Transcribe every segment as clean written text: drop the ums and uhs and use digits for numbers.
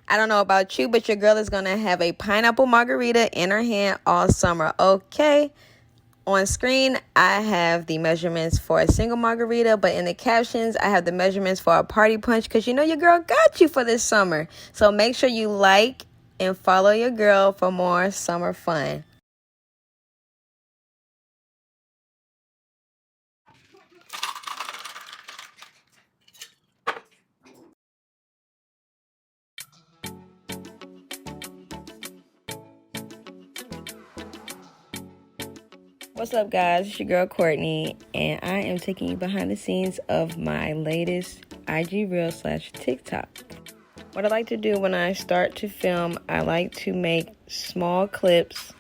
I don't know about you, but your girl is going to have a pineapple margarita in her hand all summer, okay? On screen, I have the measurements for a single margarita, but in the captions, I have the measurements for a party punch because you know your girl got you for this summer. So make sure you like and follow your girl for more summer fun. What's up, guys? It's your girl Courtney, and I am taking you behind the scenes of my latest IG Reel / TikTok. What I like to do when I start to film, I like to make small clips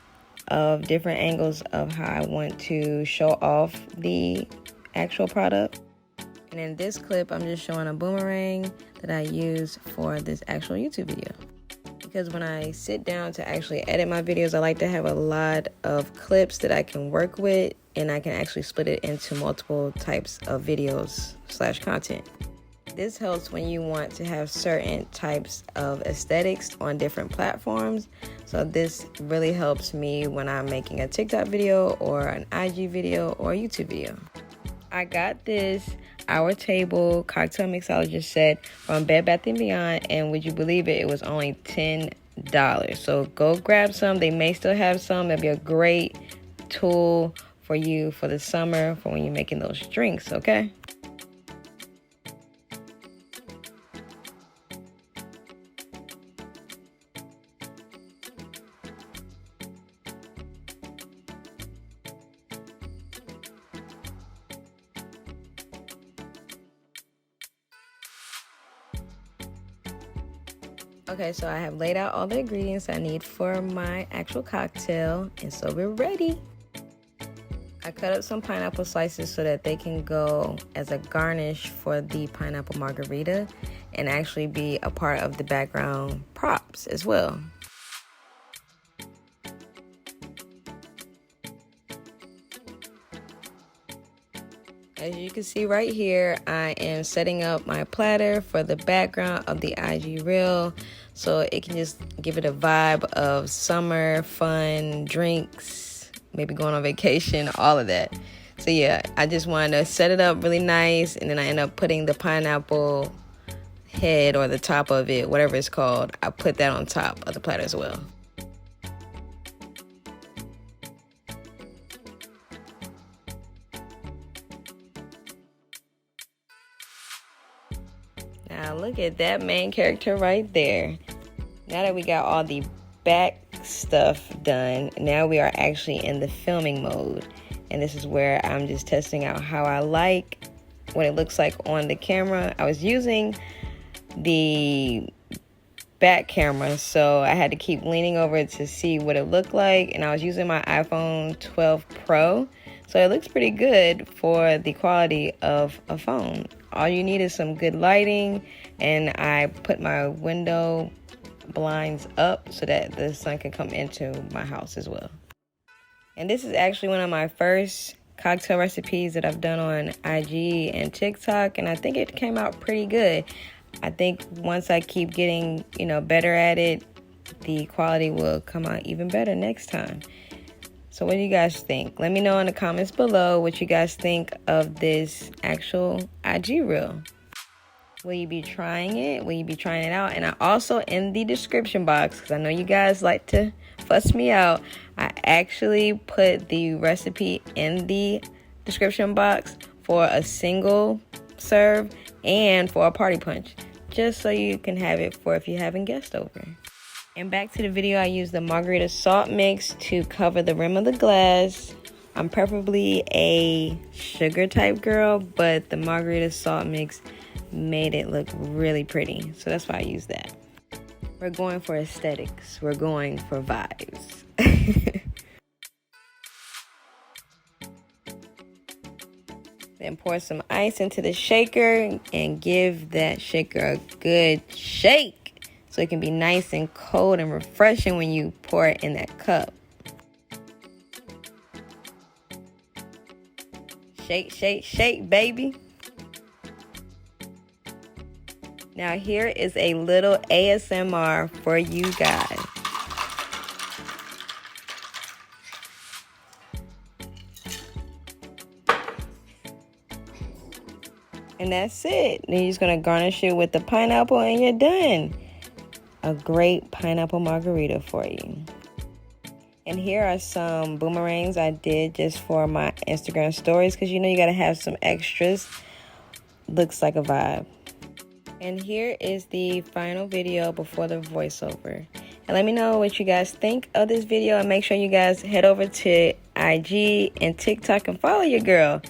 of different angles of how I want to show off the actual product. And in this clip, I'm just showing a boomerang that I use for this actual YouTube video. Because when I sit down to actually edit my videos, I like to have a lot of clips that I can work with, and I can actually split it into multiple types of videos / content. This helps when you want to have certain types of aesthetics on different platforms. So this really helps me when I'm making a TikTok video or an IG video or a YouTube video. I got this Our Table cocktail mixologist set from Bed Bath & Beyond, and would you believe it, it was only $10. So go grab some. They may still have some. It'll be a great tool for you for the summer for when you're making those drinks, okay? Okay, so I have laid out all the ingredients I need for my actual cocktail, and so we're ready. I cut up some pineapple slices so that they can go as a garnish for the pineapple margarita and actually be a part of the background props as well. As you can see right here, I am setting up my platter for the background of the IG Reel, so it can just give it a vibe of summer, fun, drinks, maybe going on vacation, all of that. So yeah, I just wanted to set it up really nice, and then I end up putting the pineapple head or the top of it, whatever it's called, I put that on top of the platter as well. Now look at that main character right there. Now that we got all the back stuff done, now we are actually in the filming mode. And this is where I'm just testing out how I like what it looks like on the camera. I was using the back camera, so I had to keep leaning over to see what it looked like. And I was using my iPhone 12 Pro, so it looks pretty good for the quality of a phone. All you need is some good lighting, and I put my window blinds up so that the sun can come into my house as well. And this is actually one of my first cocktail recipes that I've done on IG and TikTok, and I think it came out pretty good. I think once I keep getting, better at it, the quality will come out even better next time. So what do you guys think? Let me know in the comments below what you guys think of this actual IG Reel. Will you be trying it? Will you be trying it out? And I also, in the description box, because I know you guys like to fuss me out, I actually put the recipe in the description box for a single serve and for a party punch, just so you can have it for if you're having guests over. And back to the video, I used the Margarita Salt mix to cover the rim of the glass. I'm preferably a sugar type girl, but the Margarita Salt mix made it look really pretty, so that's why I use that. We're going for aesthetics. We're going for vibes. Then pour some ice into the shaker and give that shaker a good shake so it can be nice and cold and refreshing when you pour it in that cup. Shake, shake, shake, baby. Now here is a little ASMR for you guys. And that's it. Then you're just gonna garnish it with the pineapple and you're done. A great pineapple margarita for you. And here are some boomerangs I did just for my Instagram stories, because you know you gotta have some extras. Looks like a vibe. And here is the final video before the voiceover. And let me know what you guys think of this video, and make sure you guys head over to IG and TikTok and follow your girl.